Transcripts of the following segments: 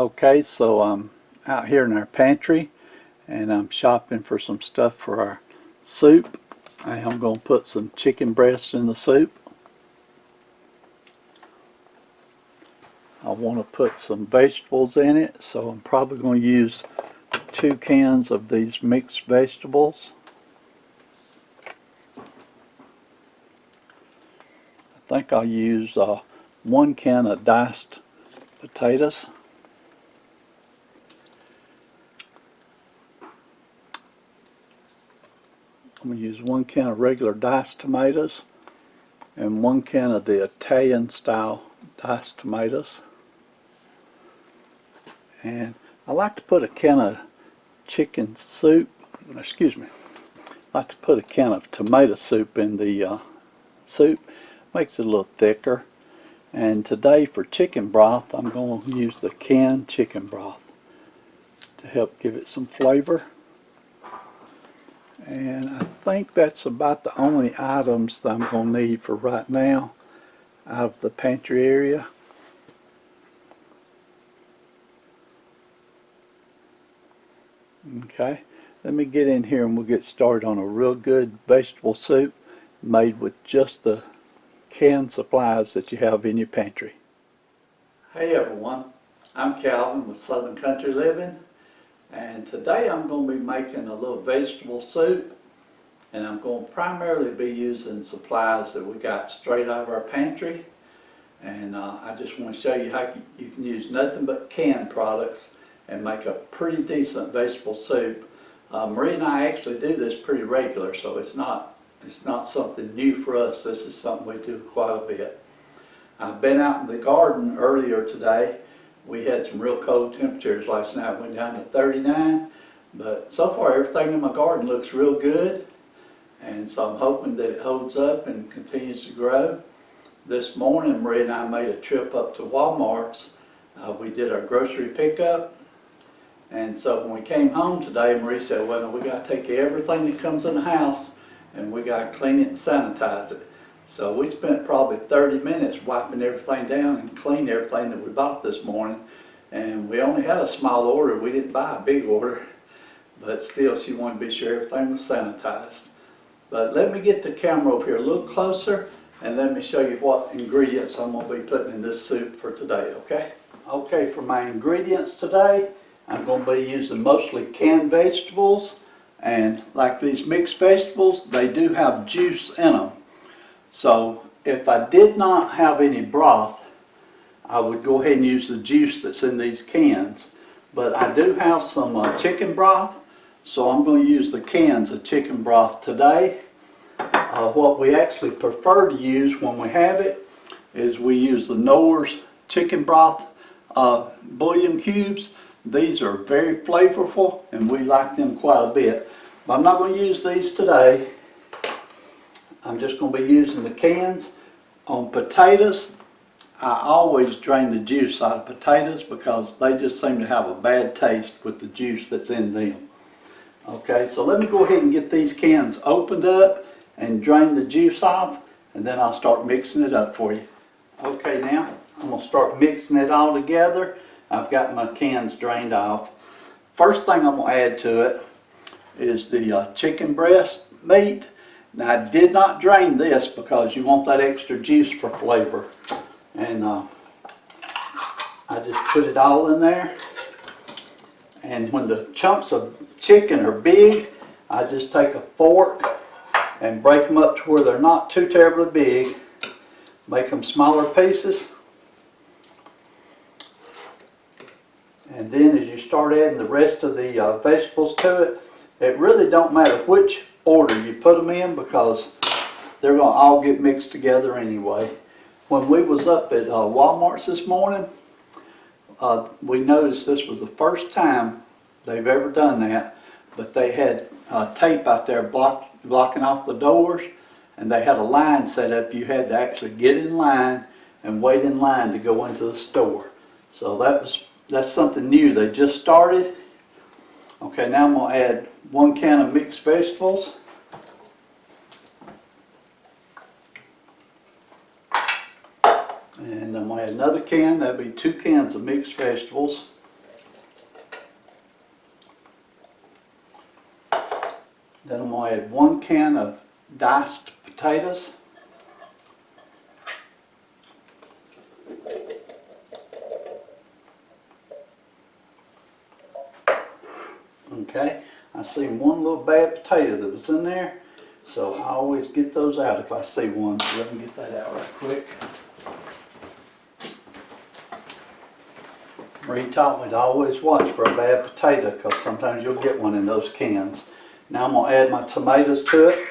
Okay, so I'm out here in our pantry and I'm shopping for some stuff for our soup. I am going to put some chicken breast in the soup. I want to put some vegetables in it, so I'm probably going to use 2 cans of these mixed vegetables. I think I'll use 1 can of diced potatoes. I'm going to use 1 can of regular diced tomatoes and 1 can of the Italian style diced tomatoes. And I like to put a can of chicken soup, I like to put a can of tomato soup in the soup. Makes it a little thicker. And today for chicken broth, I'm going to use the canned chicken broth to help give it some flavor. And I think that's about the only items that I'm going to need for right now out of the pantry area. Okay, let me get in here and we'll get started on a real good vegetable soup made with just the canned supplies that you have in your pantry. Hey everyone, I'm Calvin with Southern Country Living, and today I'm going to be making a little vegetable soup, and I'm going to primarily be using supplies that we got straight out of our pantry. And I just want to show you how you can use nothing but canned products and make a pretty decent vegetable soup. Marie and I actually do this pretty regular, so it's not something new for us. This is something we do quite a bit. I've been out in the garden earlier today. We had some real cold temperatures last night. It went down to 39, but so far everything in my garden looks real good, and so I'm hoping that it holds up and continues to grow. This morning Marie and I made a trip up to Walmart's. We did our grocery pickup, and so when we came home today, Marie said, well, we got to take everything that comes in the house and we got to clean it and sanitize it. So we spent probably 30 minutes wiping everything down and cleaning everything that we bought this morning. And we only had a small order. We didn't buy a big order, but still she wanted to be sure everything was sanitized. But let me get the camera over here a little closer and let me show you what ingredients I'm going to be putting in this soup for today, okay? Okay, for my ingredients today, I'm going to be using mostly canned vegetables, and like these mixed vegetables, they do have juice in them. So if I did not have any broth, I would go ahead and use the juice that's in these cans. But I do have some chicken broth, so I'm going to use the cans of chicken broth today. What we actually prefer to use when we have it is we use the Knorr's chicken broth bouillon cubes. These are very flavorful and we like them quite a bit. But I'm not going to use these today. I'm just going to be using the cans. On potatoes, I always drain the juice out of potatoes because they just seem to have a bad taste with the juice that's in them. Okay, so let me go ahead and get these cans opened up and drain the juice off, and then I'll start mixing it up for you. Okay, now I'm going to start mixing it all together. I've got my cans drained off. First thing I'm going to add to it is the chicken breast meat. Now I did not drain this because you want that extra juice for flavor. And I just put it all in there. And when the chunks of chicken are big, I just take a fork and break them up to where they're not too terribly big. Make them smaller pieces. And then as you start adding the rest of the vegetables to it, it really don't matter which order you put them in because they're going to all get mixed together anyway. When we was up at Walmart's this morning, we noticed this was the first time they've ever done that, but they had tape out there blocking off the doors, and they had a line set up. You had to actually get in line and wait in line to go into the store. So that's something new. They just started. Okay, now I'm going to add 1 can of mixed vegetables. And I'm going to add another can. That'll be 2 cans of mixed vegetables. Then I'm going to add 1 can of diced potatoes. Okay, I seen one little bad potato that was in there, so I always get those out if I see one. So let me get that out right quick. Marie taught me to always watch for a bad potato because sometimes you'll get one in those cans. Now I'm going to add my tomatoes to it.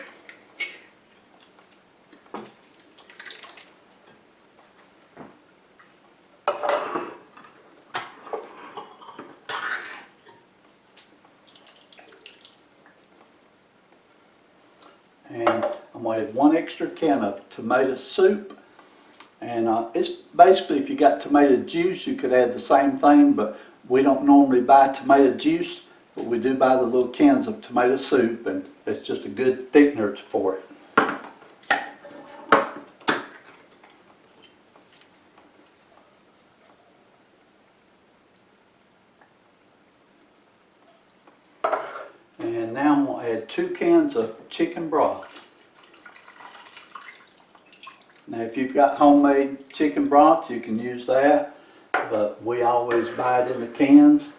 And I'm going to add 1 extra can of tomato soup. And it's basically, if you got tomato juice, you could add the same thing, but we don't normally buy tomato juice, but we do buy the little cans of tomato soup, and it's just a good thickener for it. And now I'm going to add 2 cans of chicken broth. Now if you've got homemade chicken broth, you can use that, but we always buy it in the cans.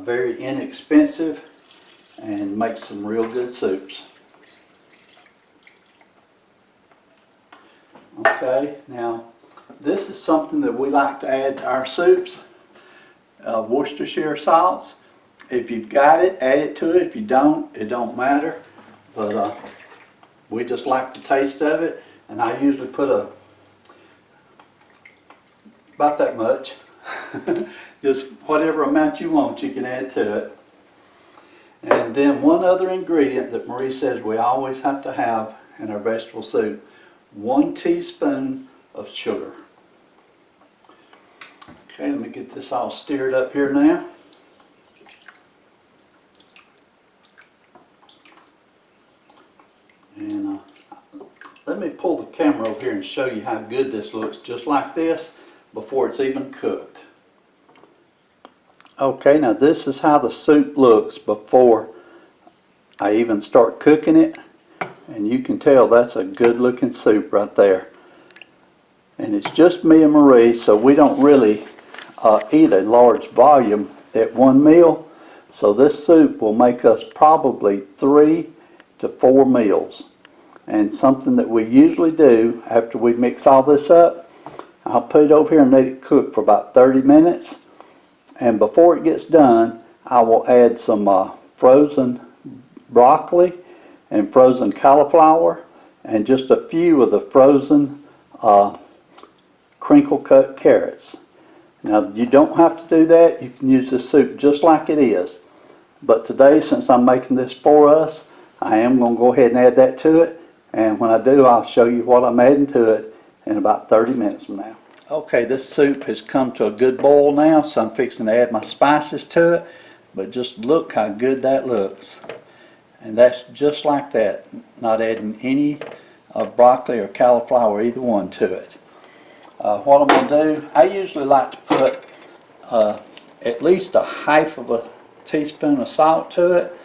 Very inexpensive and makes some real good soups. Okay, now this is something that we like to add to our soups, Worcestershire sauce. If you've got it, add it to it. If you don't, it don't matter, but we just like the taste of it. And I usually put about that much. Just whatever amount you want, you can add to it. And then one other ingredient that Marie says we always have to have in our vegetable soup, 1 teaspoon of sugar. Okay, let me get this all stirred up here now. And let me pull the camera over here and show you how good this looks, just like this, before it's even cooked. Okay, now this is how the soup looks before I even start cooking it. And you can tell that's a good looking soup right there. And it's just me and Marie, so we don't really eat a large volume at one meal. So this soup will make us probably 3 to 4 meals. And something that we usually do after we mix all this up, I'll put it over here and let it cook for about 30 minutes. And before it gets done, I will add some frozen broccoli and frozen cauliflower and just a few of the frozen crinkle cut carrots. Now you don't have to do that. You can use this soup just like it is. But today, since I'm making this for us, I am going to go ahead and add that to it. And when I do, I'll show you what I'm adding to it in about 30 minutes from now. Okay, this soup has come to a good boil now, so I'm fixing to add my spices to it. But just look how good that looks. And that's just like that, not adding any broccoli or cauliflower, either one, to it. What I'm going to do, I usually like to put at least a half of a teaspoon of salt to it.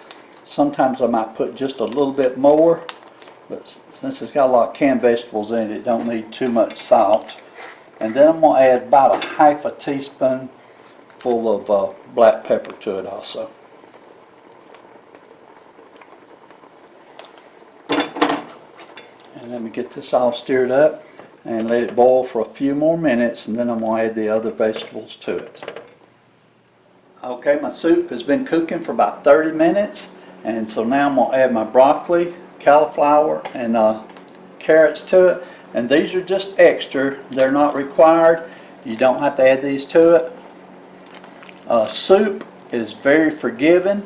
Sometimes I might put just a little bit more. But since it's got a lot of canned vegetables in it, it don't need too much salt. And then I'm going to add about a half a teaspoon full of black pepper to it also. And let me get this all stirred up and let it boil for a few more minutes, and then I'm going to add the other vegetables to it. Okay, my soup has been cooking for about 30 minutes, and so now I'm going to add my broccoli, cauliflower, and carrots to it. And these are just extra. They're not required. You don't have to add these to it. Soup is very forgiving.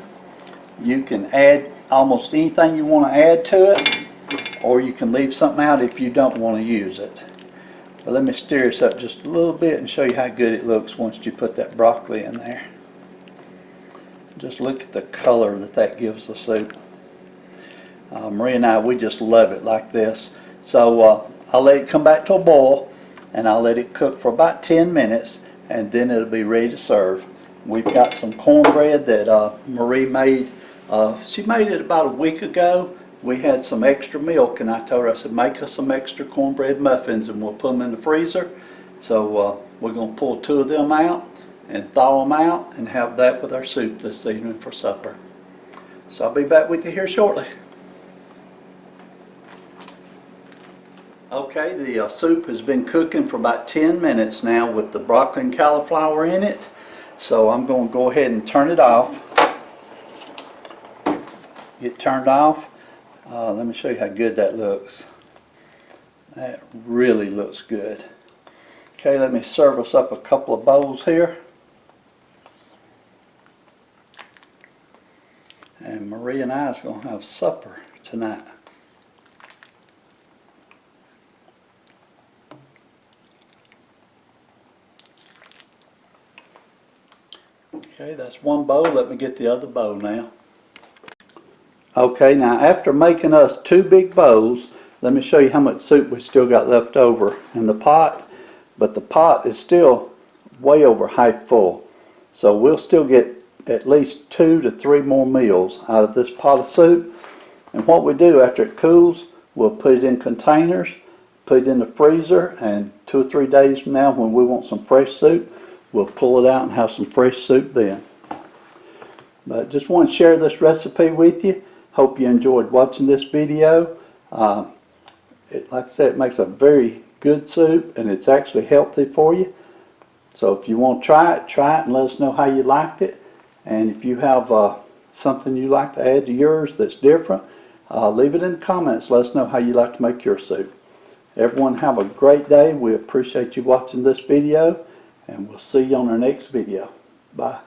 You can add almost anything you want to add to it, or you can leave something out if you don't want to use it. But let me stir this up just a little bit and show you how good it looks once you put that broccoli in there. Just look at the color that gives the soup. Marie and I, we just love it like this. So I'll let it come back to a boil, and I'll let it cook for about 10 minutes, and then it'll be ready to serve. We've got some cornbread that Marie made She made it about a week ago. We had some extra milk, and I told her, I said, make us some extra cornbread muffins and we'll put them in the freezer. So we're going to pull 2 of them out and thaw them out and have that with our soup this evening for supper. So I'll be back with you here shortly. Okay, the soup has been cooking for about 10 minutes now with the broccoli and cauliflower in it. So I'm going to go ahead and turn it off. Get turned off. Let me show you how good that looks. That really looks good. Okay, let me serve us up a couple of bowls here. And Marie and I is going to have supper tonight. Okay, that's one bowl. Let me get the other bowl now. Okay, now after making us 2 big bowls, let me show you how much soup we still got left over in the pot. But the pot is still way over half full. So we'll still get at least 2 to 3 more meals out of this pot of soup. And what we do after it cools, we'll put it in containers, put it in the freezer, and 2 or 3 days from now when we want some fresh soup, we'll pull it out and have some fresh soup then. But just want to share this recipe with you. Hope you enjoyed watching this video. Like I said, it makes a very good soup and it's actually healthy for you. So if you want to try it and let us know how you liked it. And if you have something you like to add to yours that's different, leave it in the comments. Let us know how you like to make your soup. Everyone have a great day. We appreciate you watching this video, and we'll see you on our next video. Bye.